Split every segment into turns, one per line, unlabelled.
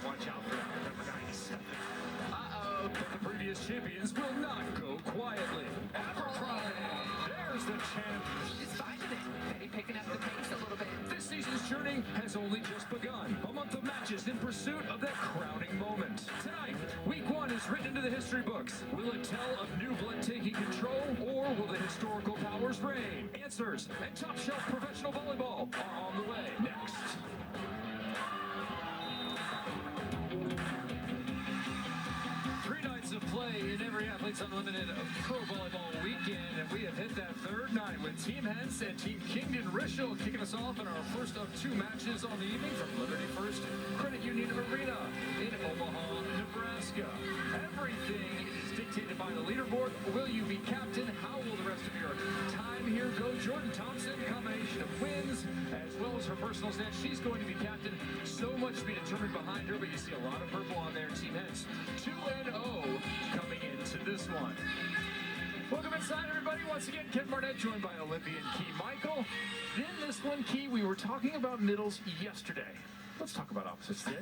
Watch out for that. Number 97.
Uh-oh.
But the previous champions will not go quietly. Abercrombie. There's the champ.
She's finding it. Maybe picking up the pace a little bit.
This season's journey has only just begun. A month of matches in pursuit of that crowning moment. Tonight, week 1 is written into the history books. Will it tell of new blood taking control, or will the historical powers reign? Answers and top-shelf professional volleyball are on the way next. 3 nights of play in every Athletes Unlimited Pro Volleyball weekend, and we have hit that 3rd night with Team Hentz and Team Kingdon Rishel kicking us off in our first of 2 matches on the evening from Liberty First Credit Union Arena in Omaha, Nebraska. Everything is dictated by the leaderboard. Will you be captain? How will the rest of your time here go? Jordan Thompson, combination of wins as well as her personal stats. She's going to be captain. So much to be determined behind her, but you see a lot of purple on there. Team Hentz 2-0 coming into this one. Welcome inside, everybody. Once again, Kevin Barnett joined by Olympian Key Michael. In this one, Key, we were talking about middles yesterday. Let's talk about opposites today.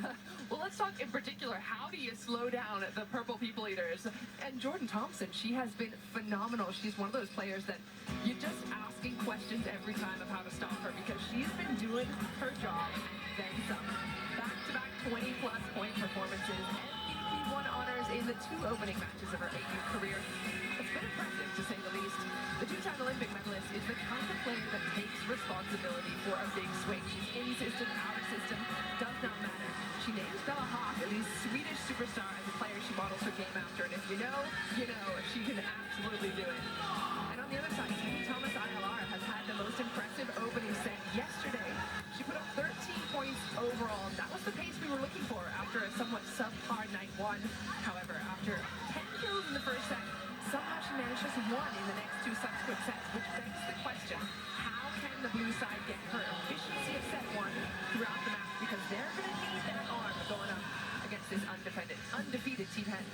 Well, let's talk in particular, how do you slow down the purple people eaters? And Jordan Thompson, she has been phenomenal. She's one of those players that you're just asking questions every time of how to stop her, because she's been doing her job and then some. Back-to-back 20-plus point performances, MVP1 honors in the 2 opening matches of her AU career. It's been impressive, to say the least. The 2-time Olympic medalist is the kind of player that takes responsibility for a big swing. She's in system, out of system, does not matter. She names Bella Haag, the Swedish superstar, as a player she models her game after. And if you know, you know, she can absolutely do it. And on the other side, Thomas Ayala has had the most impressive opening set yesterday. She put up 13 points overall. That was the pace we were looking for after a somewhat subpar night 1. However, after 10 kills in the first set, somehow she managed just 1 in the next 2 subsequent sets, which begs the question, how can the blue side get her efficiency of set 1 throughout the match? Because they're going to need that arm going up against this undefeated Team Hentz.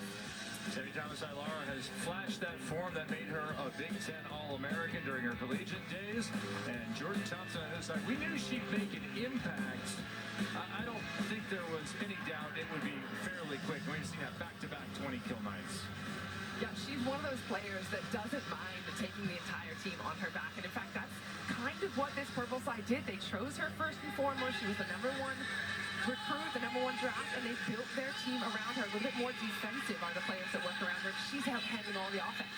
Tammy Thomas Ilara has flashed that form that made her a Big Ten All-American during her collegiate days. And Jordan Thompson on this side, we knew she'd make an impact. I don't think there was any doubt it would be fairly quick. We've seen that back-to-back 20-kill nights.
Yeah, she's one of those players that doesn't mind taking the entire team on her back. And in fact, that's kind of what this purple side did. They chose her first and foremost. She was the #1 recruit, the #1 draft, and they built their team around her. A little bit more defensive are the players that work around her. She's out handling all the offense.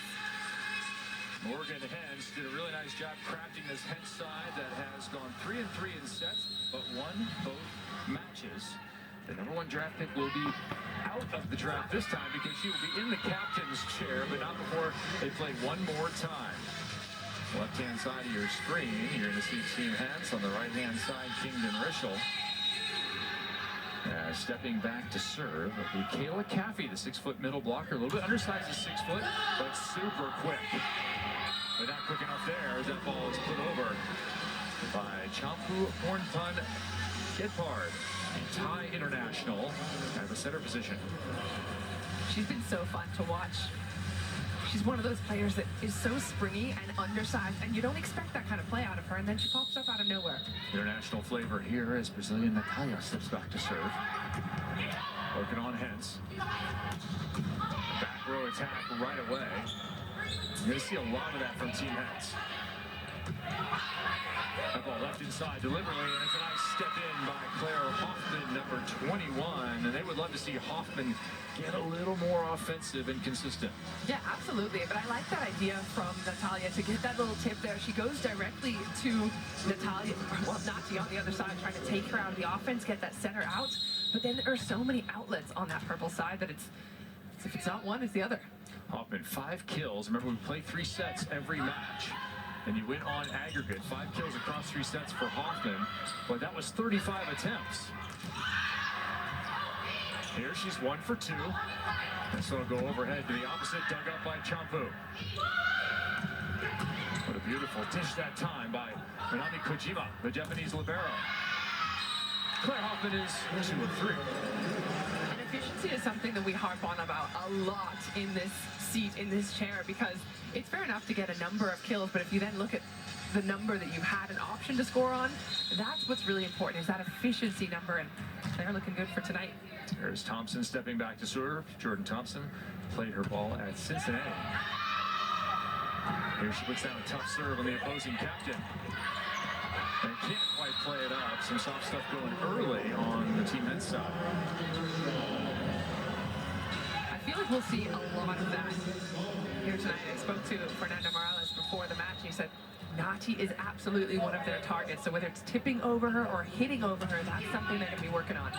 Morgan Hentz did a really nice job crafting this Hentz side that has gone 3-3 in sets, but won both matches. The #1 draft pick will be out of the draft this time because she will be in the captain's chair, but not before they play one more time. Left-hand side of your screen, you're going to see Team Hentz. On the right-hand side, Kingdon Rishel. Stepping back to serve will be Kayla Caffey, the 6-foot middle blocker. A little bit undersized at 6 foot, but super quick. But not quick enough there as that ball is put over by Champu Hornpun Gedpard, Thai international, at the center position.
She's been so fun to watch. She's one of those players that is so springy and undersized, and you don't expect that kind of play out of her, and then she pops up out of nowhere.
International flavor here as Brazilian Natalia steps back to serve. Working on Hentz. Back row attack right away. You're going to see a lot of that from Team Hentz. That ball left inside deliberately, and it's a nice step in by Claire Hoffman, number 21. And they would love to see Hoffman get a little more offensive and consistent.
Yeah, absolutely. But I like that idea from Natalia to get that little tip there. She goes directly to Natalia, well, Nati on the other side, trying to take her out of the offense, get that center out. But then there are so many outlets on that purple side that it's if it's not one, it's the other.
Hoffman, 5 kills. Remember, we play 3 sets every match. And you win on aggregate. 5 kills across 3 sets for Hoffman. But that was 35 attempts. Here she's 1 for 2. This will go overhead to the opposite, dug up by Champu. What a beautiful dish that time by Minami Kojima, the Japanese libero. Claire Hoffman is 2 of 3.
And efficiency is something that we harp on about a lot in this seat, in this chair, because it's fair enough to get a number of kills, but if you then look at the number that you had an option to score on. That's what's really important, is that efficiency number, and they're looking good for tonight.
There's Thompson stepping back to serve. Jordan Thompson played her ball at Cincinnati. Here she puts down a tough serve on the opposing captain. They can't quite play it up. Some soft stuff going early on the Team Hentz side.
I feel like we'll see a lot of that here tonight. I spoke to Fernando Morales before the match. He said Nati is absolutely one of their targets. So whether it's tipping over her or hitting over her, that's something they're going to be working on.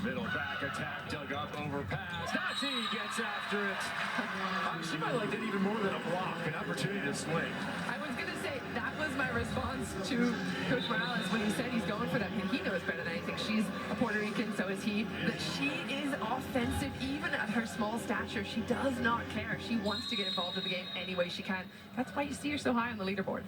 Middle back attack, dug up, overpass. Nati gets after it. She might like that even more than a block, an opportunity to swing.
I was going to say, that was my response to Coach Morales when he said he's going for them. And he knows better than anything. She's a Puerto Rican, so is he. That she is offensive, even at her small stature. She does not care. She wants to get involved in the game any way she can. That's why you see her so high on the leaderboard.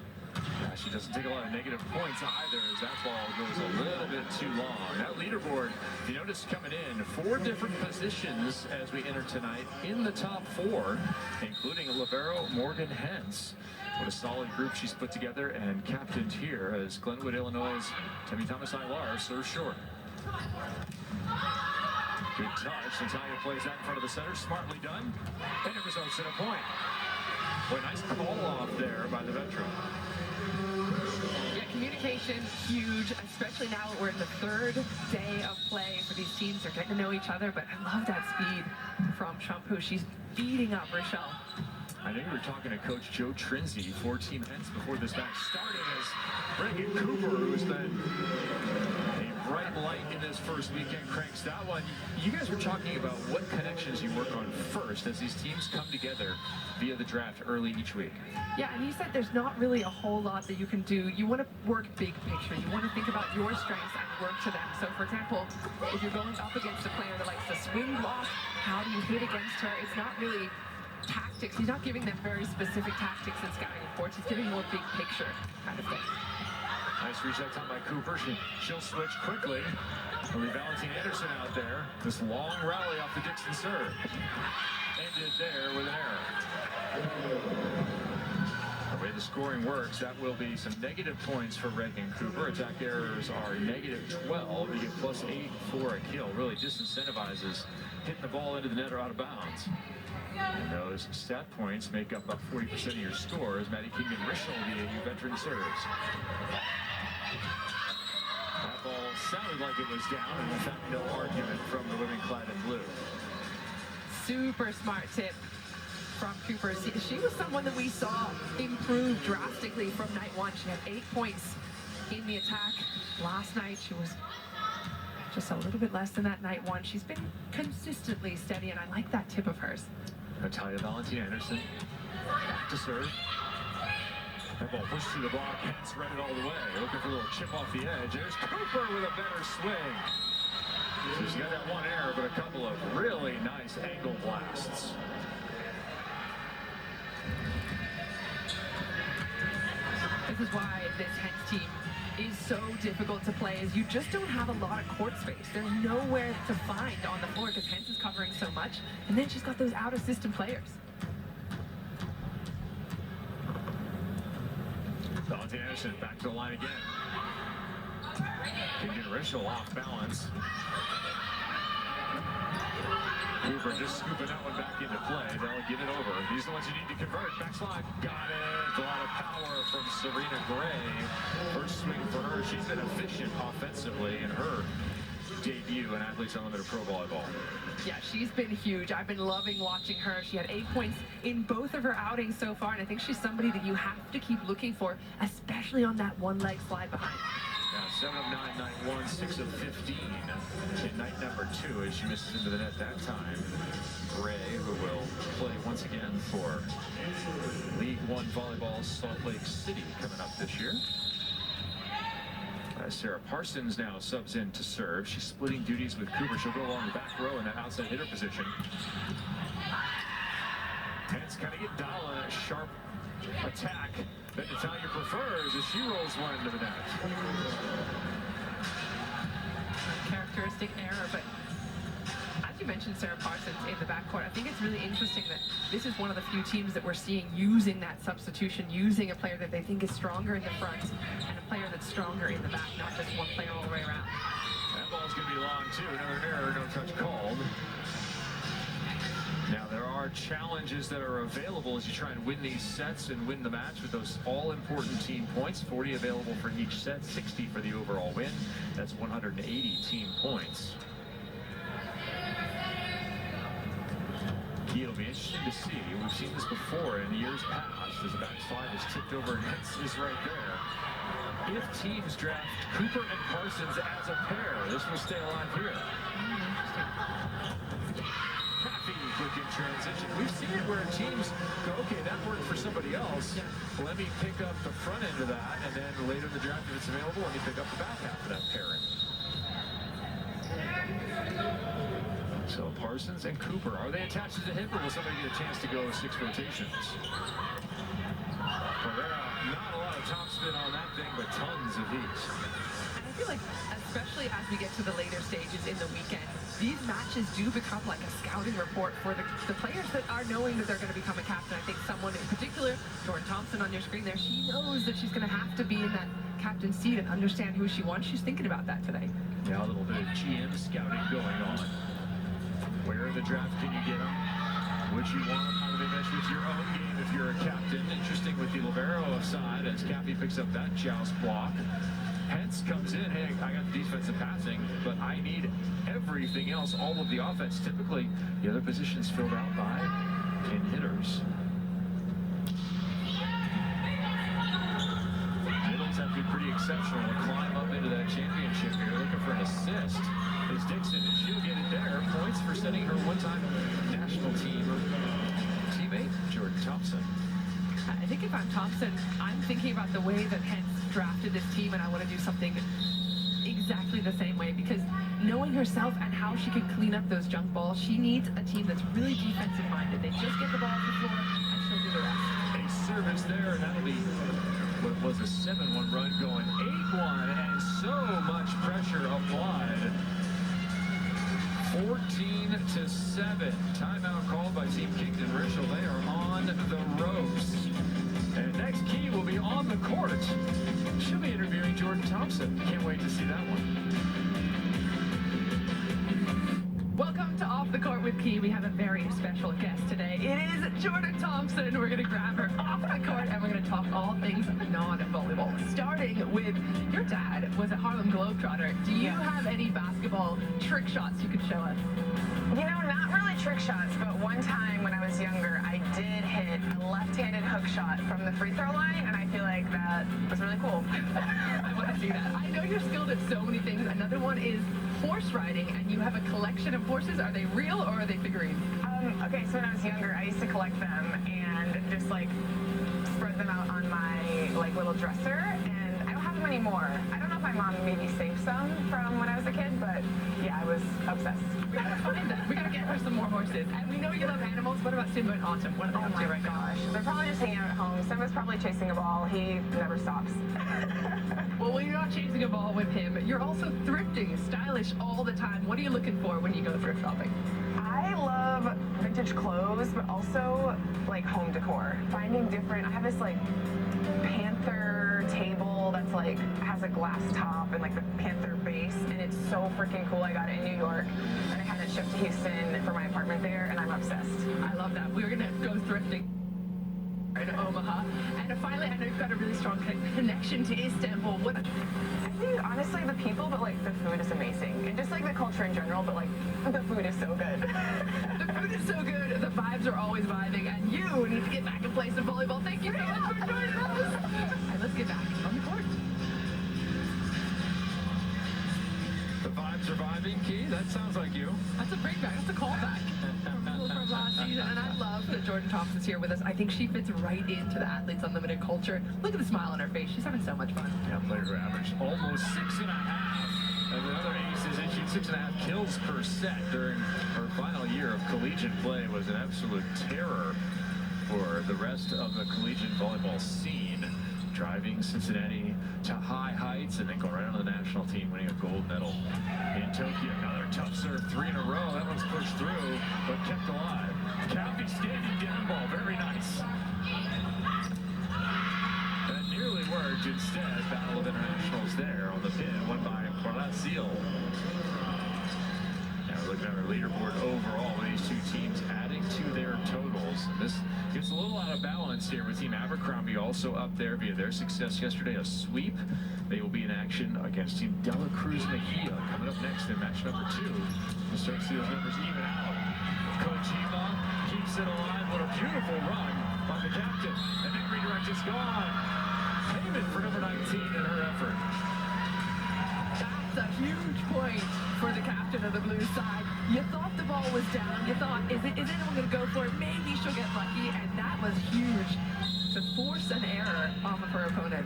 Yeah, she doesn't take a lot of negative points either, as that ball goes a little bit too long. That leaderboard, if you notice, coming in 4 different positions as we enter tonight in the top 4, including libero Morgan Hentz. What a solid group she's put together and captained here as Glenwood, Illinois' Temi Thomas Aguilar serves short. Good touch. Natalia plays that in front of the center. Smartly done. And it results in a point. Boy, nice call off there by the veteran.
Yeah, communication, huge, especially now that we're in the 3rd day of play for these teams. They're getting to know each other, but I love that speed from Shampoo. She's beating up Rishel.
I know you were talking to Coach Joe Trinzi for Team Hentz before this match started, as Reagan Cooper, who's been a bright light in this first weekend, cranks that one. You guys were talking about what connections you work on first as these teams come together via the draft early each week.
Yeah, and he said there's not really a whole lot that you can do. You want to work big picture. You want to think about your strengths and work to them. So, for example, if you're going up against a player that likes to swing block, how do you hit against her? It's not really tactics. He's not giving them very specific tactics in scouting reports. He's giving more big picture kind of thing.
Nice reach out time by Cooper. She'll switch quickly. It'll be Valentine Anderson out there. This long rally off the Dixon serve. Ended there with an error. The way the scoring works, that will be some negative points for Reagan Cooper. Attack errors are -12. You get +8 for a kill. Really disincentivizes hitting the ball into the net or out of bounds. And those stat points make up about 40% of your score as Maddie King and Rishel, the AU veteran, serves. That ball sounded like it was down, and in fact, no argument from the women clad in blue.
Super smart tip from Cooper. She was someone that we saw improve drastically from night 1. She had 8 points in the attack. Last night, she was just a little bit less than that night 1. She's been consistently steady, and I like that tip of hers.
Natalia Valentine Anderson back to serve. That ball pushed through the block. Hentz read it all the way. Looking for a little chip off the edge. There's Cooper with a better swing. She's got that one error, but a couple of really nice angle blasts.
This is why this Hentz team is so difficult to play, is you just don't have a lot of court space. There's nowhere to find on the floor because Hentz is covering so much, and then she's got those out-of-system players.
Valentine Anderson back to the line again. Can get Rishel off balance. Cooper just scooping that one back into play. They'll get it over. These are the ones you need to convert. Backslide. Got it. A lot of power from Serena Gray. First swing for her. She's been efficient offensively in her debut in Athletes Unlimited Pro Volleyball.
Yeah, she's been huge. I've been loving watching her. She had 8 points in both of her outings so far, and I think she's somebody that you have to keep looking for, especially on that one-leg slide behind.
Now 7 of 9, night 1, 6 of 15 in night number 2 as she misses into the net that time. Gray, who will play once again for League One Volleyball Salt Lake City coming up this year. Sarah Parsons now subs in to serve. She's splitting duties with Cooper. She'll go along the back row in that outside hitter position. Hentz kind of get down on a sharp attack that Natalia prefers as she rolls one into the net.
Characteristic error, but as you mentioned Sarah Parsons in the backcourt. I think it's really interesting that this is one of the few teams that we're seeing using that substitution, using a player that they think is stronger in the front and a player that's stronger in the back, not just one player all the way around.
That ball's going to be long, too. Another error, no touch called. Now, there are challenges that are available as you try and win these sets and win the match with those all-important team points. 40 available for each set, 60 for the overall win. That's 180 team points. It'll be interesting to see. We've seen this before in years past as the backslide is tipped over and Hentz is right there. If teams draft Cooper and Parsons as a pair, this will stay alive here. Quick in transition. We've seen it where teams go, okay, that worked for somebody else. Let me pick up the front end of that, and then later in the draft, if it's available, let me pick up the back half of that pairing. So Parsons and Cooper, are they attached to the hip, or will somebody get a chance to go 6 rotations? Well, there are not a lot of topspin on that thing, but tons of heat.
And I feel like, especially as we get to the later stages in the weekend, these matches do become like a scouting report for the players that are knowing that they're going to become a captain. I think someone in particular, Jordan Thompson on your screen there, she knows that she's going to have to be in that captain seat and understand who she wants. She's thinking about that today.
Yeah, a little bit of GM scouting going on. Where in the draft can you get them? Would you want them? How do they mesh with your own game if you're a captain? Interesting with the libero side as Cappy picks up that joust block. Hentz comes in, hey, I got the defensive passing, but I need everything else, all of the offense. Typically, the other positions filled out by in hitters. Middles have been pretty exceptional to climb up into that championship here, looking for an assist. Is Dixon, and she'll get it there. Points for setting her one-time national team teammate, Jordan Thompson.
I think if I'm Thompson, I'm thinking about the way that Hentz drafted this team, and I want to do something exactly the same way, because knowing herself and how she can clean up those junk balls, she needs a team that's really defensive minded. They just get the ball off the floor and she'll do the rest.
A service there, and that'll be what was a 7-1 run going 8-1, and so much pressure applied. 14-7. Timeout called by Team Kingdon Rishel. They are on the ropes. And next Key will be on the court. She'll be interviewing Jordan Thompson. Can't wait to see that one.
Welcome to Off the Court with Key. We have a very special guest today. It is Jordan Thompson. We're going to grab her off the court and we're going to talk all things non-volleyball. Starting with, your dad was a Harlem Globetrotter. Do you have any basketball trick shots you could show us?
You know, not really trick shots, but one time when I was younger, I did hit a left-handed hook shot from the free throw line, and I feel like that was really cool.
I want to see that. I know you're skilled at so many things. Another one is horse riding, and you have a collection of horses. Are they real or are they figurines?
Okay, so when I was younger, I used to collect them and just like spread them out on my like little dresser, and I don't have them anymore. I don't know if my mom maybe saved some from when I was a kid, but yeah, I was obsessed.
We gotta find them. We gotta get her some more horses. And we know you love animals. What about Simba and Autumn? What are they up to right now?
They're probably just hanging out at home. Simba's probably chasing a ball. He never stops.
Well, when you're not chasing a ball with him, you're also thrifting, stylish all the time. What are you looking for when you go thrift shopping?
I love vintage clothes, but also like home decor. Finding different, I have this like panther table that's like has a glass top and like the panther base, and it's so freaking cool. I got it in New York and I had it shipped to Houston for my apartment there, and I'm obsessed.
I love that. We're gonna go thrifting in Omaha. And finally, I know you've got a really strong connection to Istanbul. What?
I think honestly the people, but like the food is amazing, and just like the culture in general, but like the food is so good.
The food is so good, the vibes are always vibing, and you need to get back and play some volleyball. Thank you so much for joining us. And let's get back on the court.
The vibes are vibing, Key. That sounds like you.
That's a bringback. That's a callback from last season. And I love that Jordan Thompson's here with us. I think she fits right into the Athletes Unlimited culture. Look at the smile on her face. She's having so much fun.
Yeah, played her average almost 6.5. And another ace is issued 6.5 kills per set during her final year of collegiate play. Was an absolute terror for the rest of the collegiate volleyball scene. driving Cincinnati to high heights and then go right on to the national team, winning a gold medal in Tokyo. Another tough serve, 3 in a row. That one's pushed through, but kept alive. Cappy standing down ball, very nice. That nearly worked. Instead, Battle of Internationals there on the pin, won by Brasil. Now we're looking at our leaderboard overall with these two teams adding to their totals. And this gets a little out of balance here with Team Abercrombie also up there via their success yesterday, a sweep. They will be in action against Team Dela Cruz Mejia coming up next in match number 2. We'll start to see those numbers even out. Kojima keeps it alive. What a beautiful run by the captain. And then redirect is gone. Payment for number 19 in her effort.
That's a huge point for the captain of the blue side. You thought the ball was down. You thought, is anyone going to go for it? Maybe she'll get lucky. And that was huge to force an error off of her opponent.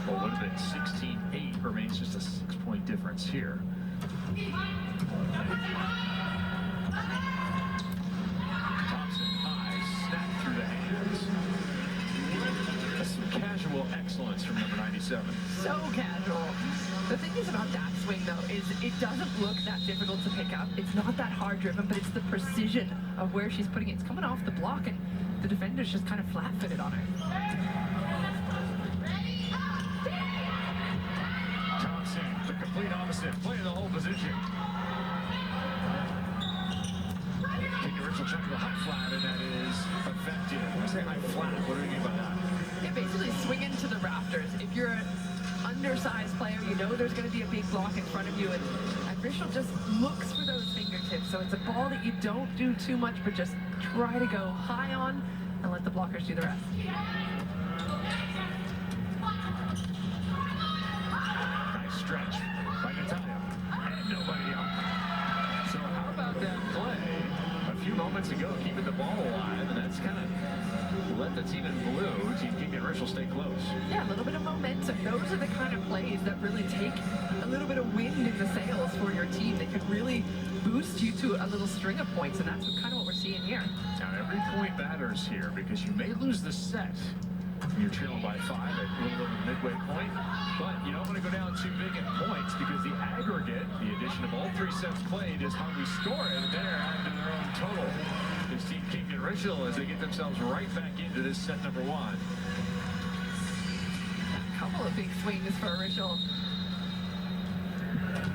Well, would have been 16-8. Remains just a 6-point difference here. Thompson high, snap through the hands. That's some casual excellence from number 97.
So casual. The thing is about that swing, though, is it doesn't look that difficult to pick up. It's not that hard driven, but it's the precision of where she's putting it. It's coming off the block, and the defender's just kind of flat-footed on her.
Thompson, the complete opposite, playing the whole position. Rishel trying to go high flat, and that is effective. When I say high flat, what do you mean by that?
Yeah, basically swinging to the rafters. If you're an undersized player, you know there's going to be a big block in front of you, and Rishel just looks for those fingertips. So it's a ball that you don't do too much, but just try to go high on and let the blockers do the rest.
Nice stretch by Natalia, and nobody up. So how about that play a few moments ago, keeping the ball alive, and that's kind of let the team in blue, Team King and Rishel, stay close.
Yeah, a little bit of momentum. Those are the kind of plays that really take a little bit of wind in the sails for your team. They can really boost you to a little string of points, and that's kind of what we're seeing here.
Now, every point matters here because you may lose the set. You're trailing by 5 at a little over the midway point, but you don't want to go down too big in points because the aggregate, the addition of all 3 sets played, is how we score it, and they're adding to their own total. This Team King and Rishel as they get themselves right back into this set number 1.
A couple of big swings for Rishel.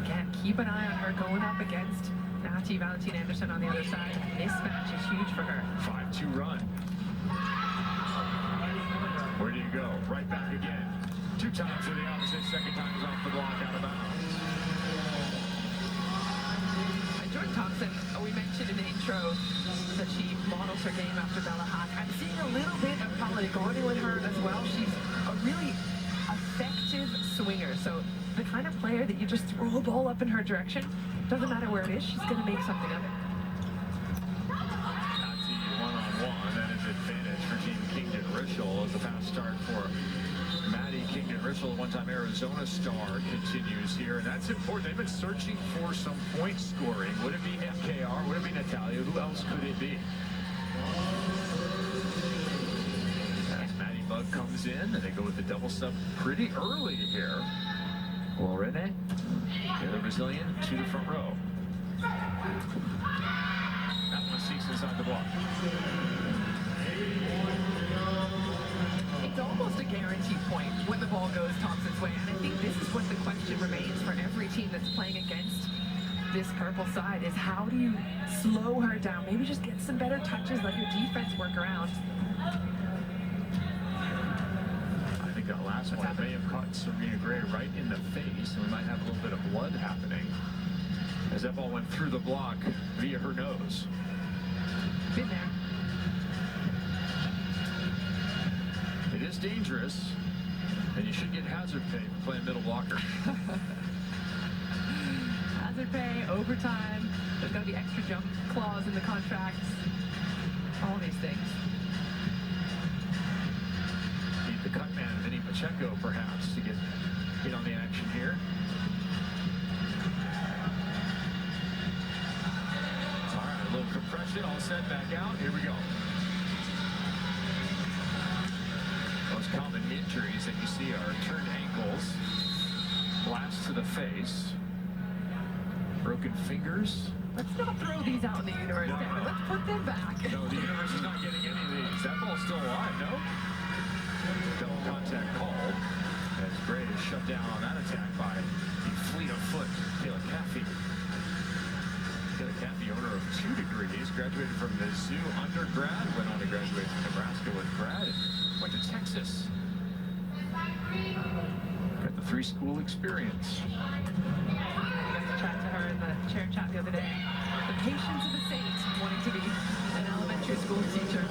Again, keep an eye on her going up against Nati Valentina Anderson on the other side. This match is huge for her.
5-2 run. Where do you go? Right back again. 2 times to the opposite. Second time is off the block, out of bounds.
Jordan Thompson, we mentioned in the intro that she models her game after Bella Hack. I'm seeing a little bit of Paligoni with her as well. She's a really effective swinger. So the kind of player that you just throw a ball up in her direction, doesn't matter where it is, she's going to make something of it.
Nazi one-on-one, that is advantage for Team Kingdon Rishel as the fast start for Maddie Kingdon Rishel, one-time Arizona star, continues here, and that's important. They've been searching for some point scoring. Would it be MKR? Would it be Natalia? Who else could it be? As Maddie Bug comes in, and they go with the double sub pretty early here. Well, Rene, the other Brazilian, to the front row. That one sneaks inside the block.
It's almost a guaranteed point when the ball goes Thompson's way, and I think this is what the question remains for every team that's playing against this purple side is how do you slow her down? Maybe just get some better touches, let your defense work around.
I think that last one may have caught Serena Gray right in the face, and we might have a little bit of blood happening as that ball went through the block via her nose.
Been there.
It is dangerous, and you should get hazard pay for playing middle blocker.
Hazard pay, overtime, there's got to be extra jump clause in the contracts, all these things.
Need the cut man, Vinny Pacheco, perhaps, to get in on the action here. All right, a little compression, all set, back out. Here we go. Most most common injuries that you see are turned ankles, blasts to the face, broken fingers.
Let's not throw these out in the universe,
No.
Kevin. Let's put them back.
No, the universe is not getting any of these. That ball's still alive, no? Double contact called as Gray is shut down on that attack by the fleet of foot, Taylor Caffey. Taylor Caffey, owner of 2 degrees, graduated from Mizzou undergrad, went on to graduate from Nebraska with grad, and went to Texas. Got the 3-school experience.
I got to chat to her in the chair chat the other day. The patience of a saint wanting to be an elementary school teacher.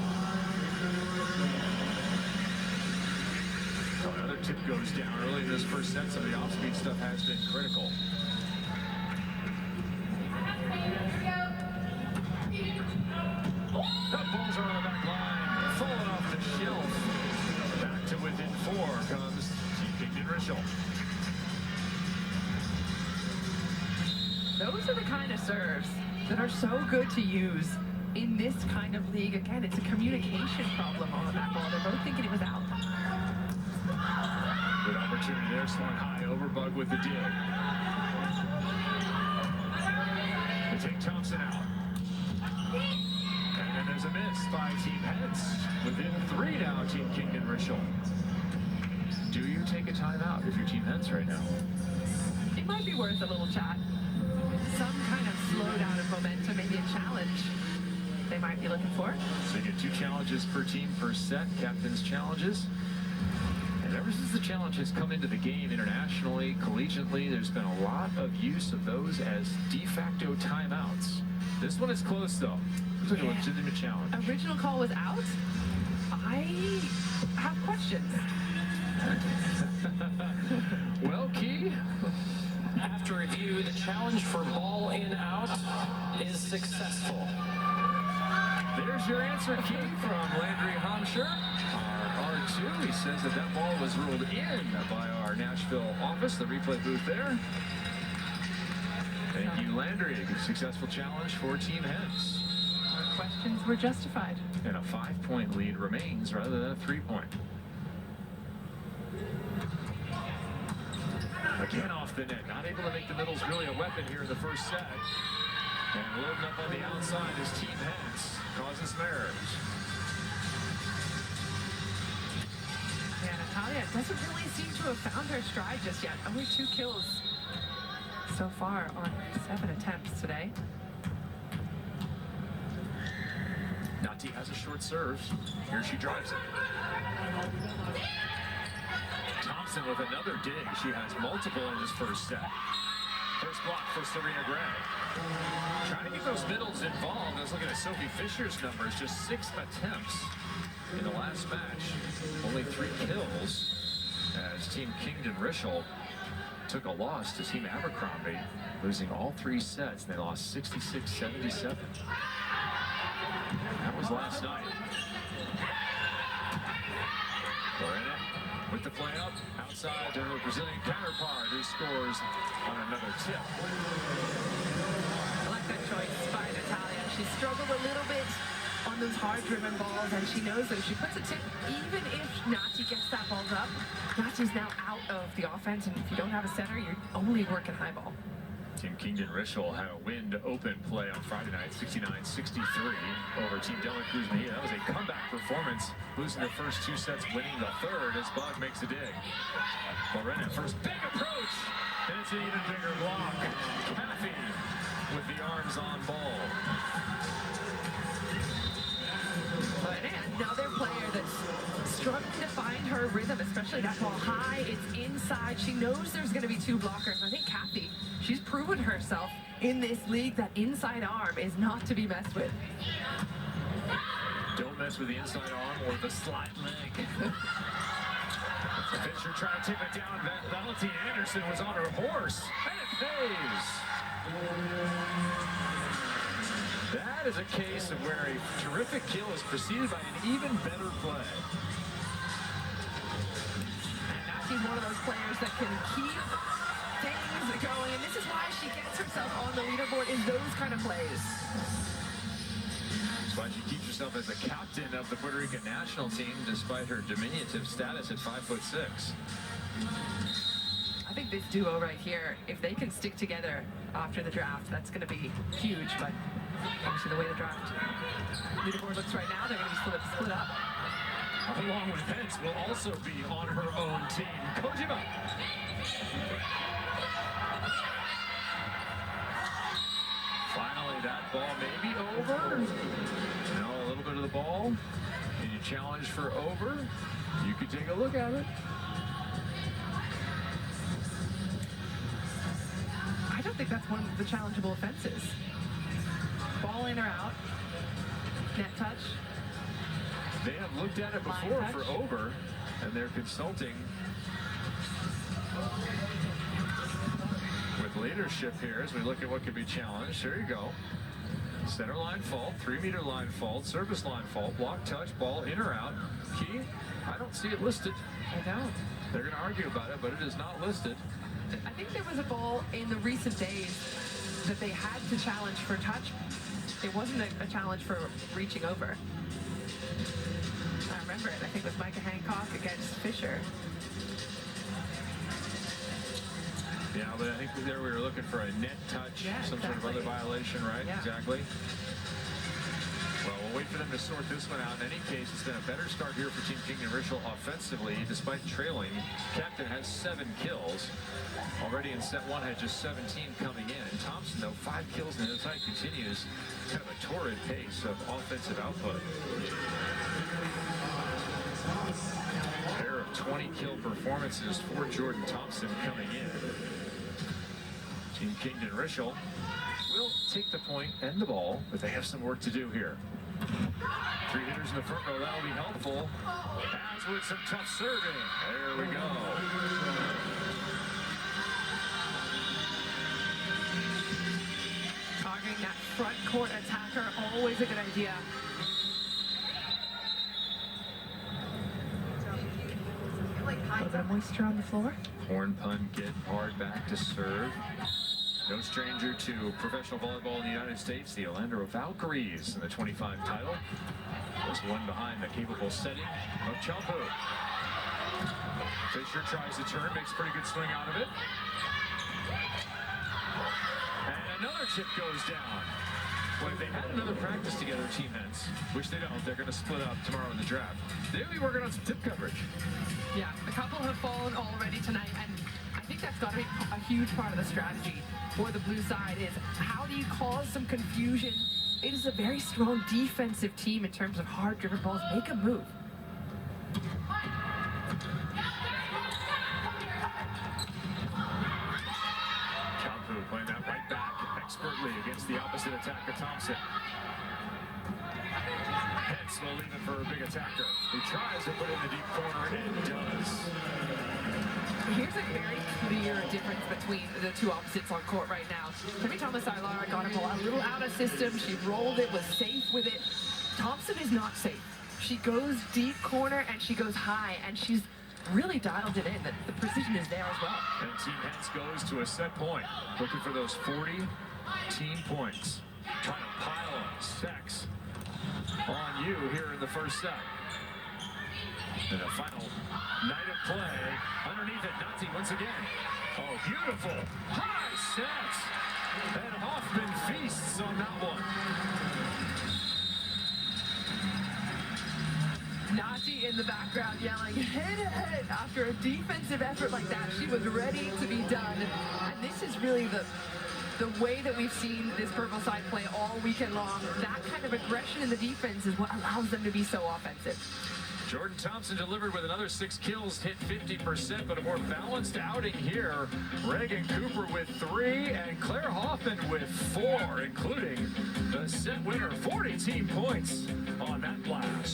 So another tip goes down early in this first set. Some of the off-speed stuff has been critical. That balls are on the back line, falling off the shelf. Back to within 4 comes Team Kingdon Rishel.
Those are the kind of serves that are so good to use in this kind of league. Again, it's a communication problem on that ball. They're both thinking it was out.
Good opportunity there, swung high, Overbug with the dig. They take Thompson out. And then there's a miss by Team Hentz. Within 3 now, Team Kingdon Rishel. Do you take a timeout if you're Team Hentz right now?
It might be worth a little chat. Some kind of slowdown of momentum, maybe a challenge they might be looking for.
So you get 2 challenges per team per set, captain's challenges. And ever since the challenge has come into the game internationally, collegiately, there's been a lot of use of those as de facto timeouts. This one is close though. It's like a legitimate challenge.
Original call was out. I have questions.
Well, Key?
After review, the challenge for ball in out is successful.
There's your answer, Key, from Landry Hamsher. Our R2, he says that ball was ruled in by our Nashville office, the replay booth there. Thank you, Landry. A successful challenge for Team Hentz.
Our questions were justified.
And a 5-point lead remains rather than a 3-point. Again off the net, not able to make the middles really a weapon here in the first set. And loading up on the outside is Team Hentz, causing some errors.
Yeah, Natalia doesn't really seem to have found her stride just yet. Only 2 kills so far on 7 attempts today.
Nati has a short serve. Here she drives it. Thompson with another dig. She has multiple in this first set. First block for Serena Gray. Trying to get those middles involved. I was looking at Sophie Fisher's numbers. Just 6 attempts in the last match. Only 3 kills as Team Kingdon Rishel took a loss to Team Abercrombie, losing all 3 sets. They lost 66-77. That was last night. Lorena with the play up, outside to her Brazilian counterpart, who scores on another tip.
I like that choice by Natalia. She struggled a little bit on those hard-driven balls, and she knows that if she puts a tip, even if Nati gets that ball up, Nati's now out of the offense, and if you don't have a center, you're only working high ball.
Team Kingdon Rishel had a win to open play on Friday night, 69-63 over Team Dela Cruz Mejia. That was a comeback performance, losing the first 2 sets, winning the third as Bug makes a dig. Lorena, first big approach, and it's an even bigger block. Caffey with the arms on ball.
Another player that's struggling to find her rhythm, especially that ball high, it's inside. She knows there's going to be 2 blockers. I think Caffey, she's proven herself in this league that inside arm is not to be messed with.
Don't mess with the inside arm or the slide leg. Fisher trying to tip it down. Valentine Anderson was on her horse, and it pays. That is a case of where a terrific kill is preceded by an even better play.
And now she's one of those players that can keep things going, and this is why she gets herself on the leaderboard in those kind of plays.
That's why she keeps herself as a captain of the Puerto Rican national team, despite her diminutive status at 5'6".
I think this duo right here, if they can stick together after the draft, that's going to be huge. But obviously the way the draft leaderboard looks right now, they're going to be split up.
Along with Hentz will also be on her own team. Kojima. Finally, that ball may be over. No, a little bit of the ball. Can you challenge for over? You could take a look at it.
I don't think that's one of the challengeable offenses. Ball in or out. Net touch.
They have looked at it before for over, and they're consulting with leadership here as we look at what could be challenged. Here you go. Center line fault, 3-meter line fault, service line fault, block touch, ball in or out. Key, I don't see it listed.
I don't.
They're going to argue about it, but it is not listed.
I think there was a ball in the recent days that they had to challenge for touch. It wasn't a challenge for reaching over. I remember it. I think it was Micah Hancock against Fisher.
Yeah, but I think there we were looking for a net touch, some sort of other violation, right?
Yeah.
Exactly. Well, we'll wait for them to sort this one out. In any case, it's been a better start here for Team Kingdon Rishel offensively, despite trailing. Captain has 7 kills. Already in set 1 had just 17 coming in. And Thompson, though, 5 kills in the other side, continues kind of a torrid pace of offensive output. A pair of 20-kill performances for Jordan Thompson coming in. Team Kingdon Rishel will take the point and the ball, but they have some work to do here. 3 hitters in the front row, that'll be helpful. As with some tough serving. There we go.
Targeting that front court attacker, always a good idea. A little bit of moisture on the floor.
Horn pun get hard back to serve. No stranger to professional volleyball in the United States, the Orlando Valkyries in the 25 title was one behind the capable setting of Champu. Fisher tries to turn, makes a pretty good swing out of it. And another chip goes down. Well, if they had another practice together, Team Hentz, which they don't, they're going to split up tomorrow in the draft. They'll be working on some tip coverage.
Yeah, a couple have fallen already tonight, and I think that's got to be a huge part of the strategy for the blue side is how do you cause some confusion? It is a very strong defensive team in terms of hard-driven balls. Make a move.
Champu playing that right back expertly against the opposite attacker, Thompson. Hentz will leave it for a big attacker. He tries to put it in the deep corner and does.
Here's a very clear difference between the two opposites on court right now. Every Thomas Ilar got her ball a little out of system. She rolled it, was safe with it. Thompson is not safe. She goes deep corner and she goes high, and she's really dialed it in. The precision is there as well.
And Team Hentz goes to a set point, looking for those 40 team points. Trying to pile on sex on you here in the first set. And a final night of play. Underneath it, Nazi once again. Oh, beautiful. High set. And Hoffman feasts on that one.
Nazi in the background yelling, hit it! After a defensive effort like that, she was ready to be done. And this is really the way that we've seen this purple side play all weekend long. That kind of aggression in the defense is what allows them to be so offensive.
Jordan Thompson delivered with another 6 kills, hit 50%, but a more balanced outing here. Reagan Cooper with 3 and Claire Hoffman with 4, including the set winner, 40 team points on that blast.